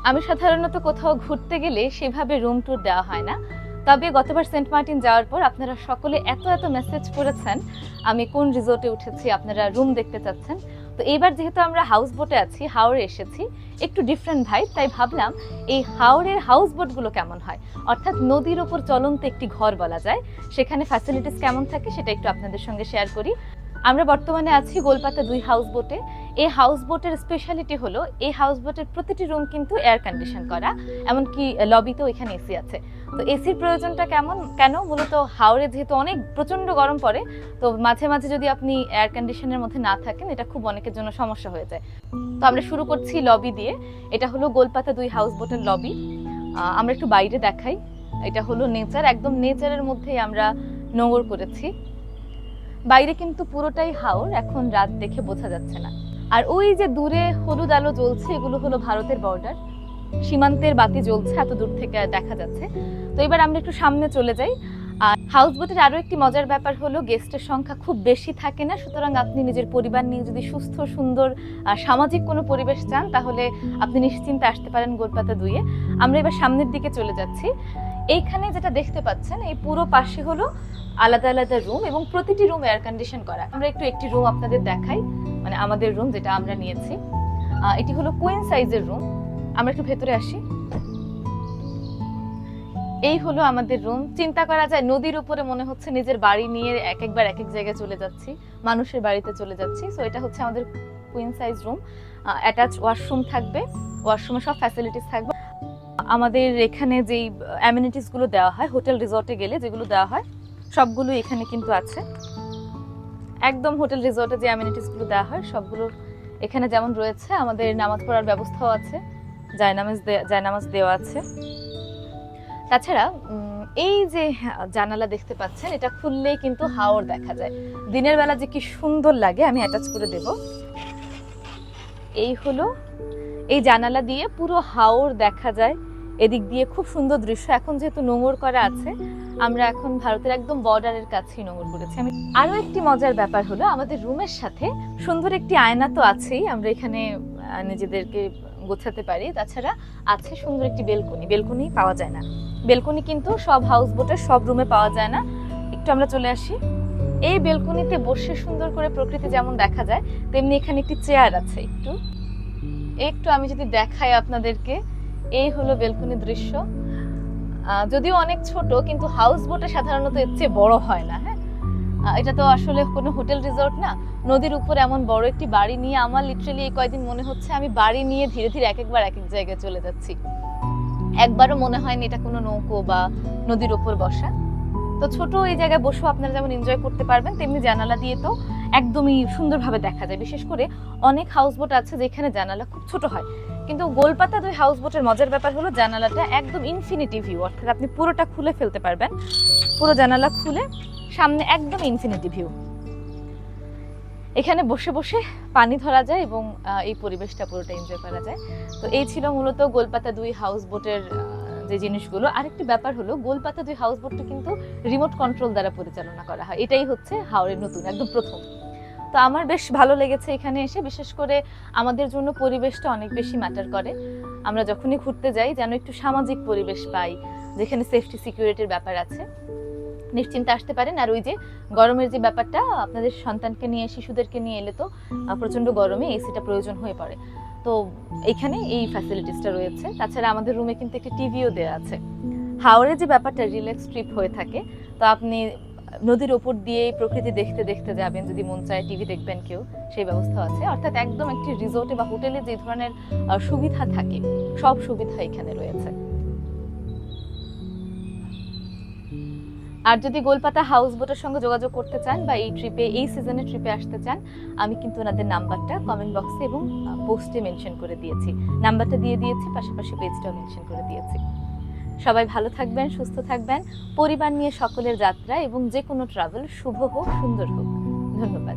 আমি সাধারণত কোথাও ঘুরতে গেলে সেভাবে রুম ট্যুর দেওয়া হয় না। তবে গতবার সেন্ট মার্টিন যাওয়ার পর আপনারা সকলে এত মেসেজ করেছেন আমি কোন রিসোর্টে উঠেছি, আপনারা রুম দেখতে চাচ্ছেন। তো এইবার যেহেতু আমরা হাউস বোটে আছি, হাওড়ে এসেছি, একটু ডিফারেন্ট ভাইব, তাই ভাবলাম এই হাওড়ের হাউস বোটগুলো কেমন হয়, অর্থাৎ নদীর ওপর চলন্ত একটি ঘর বলা যায়, সেখানে ফ্যাসিলিটিস কেমন থাকে সেটা একটু আপনাদের সঙ্গে শেয়ার করি। আমরা বর্তমানে আছি গোলপাতা 2 হাউস বোটে। এই হাউস বোটের স্পেশালিটি হলো এই হাউস বোটের প্রতিটি রুম কিন্তু এয়ার কন্ডিশন করা, এমনকি লবিতেও এখানে এসি আছে। তো এসির প্রয়োজনটা কেন মূলত হাওড়ে যেহেতু অনেক প্রচন্ড গরম পড়ে, তো মাঝে মাঝে যদি আপনি এয়ার কন্ডিশনের মধ্যে না থাকেন এটা খুব অনেকের জন্য সমস্যা হয়ে যায়। তো আমরা শুরু করছি লবি দিয়ে। এটা হলো গোলপাতা 2 হাউস বোটের লবি। আমরা একটু বাইরে দেখাই। এটা হলো নেচার, একদম নেচারের মধ্যেই আমরা নোঙর করেছি। বাইরে কিন্তু পুরোটাই হাওর, এখন রাত দেখে বোঝা যাচ্ছে না। আর ওই যে দূরে হলুদ আলো জ্বলছে, এগুলো হলো ভারতের বর্ডার, সীমান্তের বাতি জ্বলছে, এত দূর থেকে দেখা যাচ্ছে। তো এবার আমরা একটু সামনে চলে যাই। আর হাউস বোটের আরো একটি মজার ব্যাপার হলো গেস্টের সংখ্যা খুব বেশি থাকে না, সুতরাং আপনি নিজের পরিবার নিয়ে যদি সুস্থ সুন্দর সামাজিক কোনো পরিবেশ চান তাহলে আপনি নিশ্চিন্তে আসতে পারেন গোলপাতা 2-এ। আমরা এবার সামনের দিকে চলে যাচ্ছি। এইখানে যেটা দেখতে পাচ্ছেন এই পুরো পাশে হলো আলাদা আলাদা রুম এবং প্রতিটি রুম এয়ার কন্ডিশন করা। আমরা একটি রুম আপনাদের দেখাই, মানে আমাদের রুম যেটা আমরা নিয়েছি। এটি হলো কুইন সাইজের রুম। আমরা একটু ভেতরে আসি। এই হলো আমাদের রুম। চিন্তা করা যায় নদীর উপরে মনে হচ্ছে নিজের বাড়ি নিয়ে একবার এক জায়গায় চলে যাচ্ছি, মানুষের বাড়িতে চলে যাচ্ছি। সো এটা হচ্ছে আমাদের queen size room. Attach washroom থাকবে, ওয়াশরুমে সব ফ্যাসিলিটিস থাকবে। আমাদের এখানে যেই অ্যামিনিটিস গুলো দেওয়া হয় হোটেল রিসর্টে গেলে যেগুলো দেওয়া হয় সবগুলো এখানে কিন্তু আছে। একদম হোটেল রিসর্টে যে অ্যামিনিটিস গুলো দেওয়া হয় সবগুলো এখানে যেমন রয়েছে। আমাদের নামাজ পড়ার ব্যবস্থাও আছে, জায়নামাজ দেওয়া আছে। তাছাড়া এই যে জানালা দেখতে পাচ্ছেন, এটা খুললেই কিন্তু হাওর দেখা যায়। দিনের বেলা যে কি সুন্দর লাগে, আমি অ্যাটাচ করে দেব। এই হলো এই জানালা দিয়ে পুরো হাওর দেখা যায়। এদিক দিয়ে খুব সুন্দর দৃশ্য। এখন যেহেতু নোঙর করা আছে, আমরা এখন ভারতের একদম বর্ডারের কাছেই নোঙর করেছি। আরো একটি মজার ব্যাপার হলো আমাদের রুমের সাথে সুন্দর একটি আয়না তো আছেই, আমরা এখানে নিজেদেরকে গোছাতে পারি। তাছাড়া আছে সুন্দর একটি বেলকনি পাওয়া যায় না। বেলকনি কিন্তু সব হাউস বোটের সব রুমে পাওয়া যায় না। একটু আমরা চলে আসি। এই বেলকনিতে বসে সুন্দর করে প্রকৃতি যেমন দেখা যায়, তেমনি এখানে একটি চেয়ার আছে। একটু আমি যদি দেখাই আপনাদেরকে, এই হলো বেলকনির দৃশ্য। যদিও অনেক ছোট, কিন্তু হাউস বোটে সাধারণত এর চেয়ে বড় হয় না। হ্যাঁ, এটা তো আসলে কোনো হোটেল রিসর্ট না, নদীর উপর এমন বড় একটি বাড়ি নিয়ে আমার লিটারালি এই কয়েকদিন মনে হচ্ছে আমি বাড়ি নিয়ে ধীরে ধীরে একবার এক জায়গায় চলে যাচ্ছি। একবারও মনে হয়নি এটা কোনো নৌকো বা নদীর উপর বসা। তো ছোট এই জায়গায় বসেও আপনারা যেমন এনজয় করতে পারবেন, তেমনি জানালা দিয়ে তো একদমই সুন্দরভাবে দেখা যায়। বিশেষ করে অনেক হাউস বোট আছে যেখানে জানালা খুব ছোট হয়, কিন্তু গোলপাতা 2 হাউস বোটের মজার ব্যাপার হলো জানালাটা একদম ইনফিনিটি ভিউ, অর্থাৎ আপনি পুরোটা খুলে ফেলতে পারবেন। পুরো জানালা খুলে সামনে একদম ইনফিনিটি ভিউ। এখানে বসে বসে পানি ধরা যায় এবং এই পরিবেশটা পুরোটা এনজয় করা যায়। তো এই ছিল মূলত গোলপাতা 2 হাউস বোটের যে জিনিসগুলো। আরেকটি ব্যাপার হলো গোলপাতা 2 হাউস বোটটা কিন্তু রিমোট কন্ট্রোল দ্বারা পরিচালনা করা হয়। এটাই হচ্ছে হাওড়ের নতুন, একদম প্রথম। তো আমার বেশ ভালো লেগেছে এখানে এসে। বিশেষ করে আমাদের জন্য পরিবেশটা অনেক বেশি ম্যাটার করে। আমরা যখনই ঘুরতে যাই যেন একটু সামাজিক পরিবেশ পাই, যেখানে সেফটি সিকিউরিটির ব্যাপার আছে। নিশ্চিন্তে আসতে পারেন। আর ওই যে গরমের যে ব্যাপারটা, আপনাদের সন্তানকে নিয়ে শিশুদেরকে নিয়ে এলে তো প্রচন্ড গরমে এসিটা প্রয়োজন হয়ে পড়ে। তো এখানে এই ফ্যাসিলিটিসটা রয়েছে। তাছাড়া আমাদের রুমে কিন্তু একটা টিভিও দেওয়া আছে। হাওড়ে যে ব্যাপারটা রিল্যাক্স ট্রিপ হয়ে থাকে, তো আপনি নদীর ওপর দিয়ে প্রকৃতি দেখতে দেখতে যাবেন, যদি মন চায় টিভি দেখবেন কেউ, সেই ব্যবস্থা আছে। অর্থাৎ একদম একটি রিসোর্টে বা হোটেলে যে ধরনের সুবিধা থাকে সব সুবিধা এখানে রয়েছে। আর যদি গোলপাতা হাউস বোটের সঙ্গে যোগাযোগ করতে চান বা এই সিজনে ট্রিপে আসতে চান, আমি কিন্তু ওনাদের নাম্বারটা কমেন্ট বক্সে এবং পোস্টে মেনশন করে দিয়েছি। নাম্বারটা দিয়ে দিয়েছি, পাশাপাশি পেজটাও মেনশন করে দিয়েছি। সবাই ভালো থাকবেন, সুস্থ থাকবেন। পরিবার নিয়ে সকলের যাত্রা এবং যে কোনো ট্রাভেল শুভ হোক, সুন্দর হোক। ধন্যবাদ।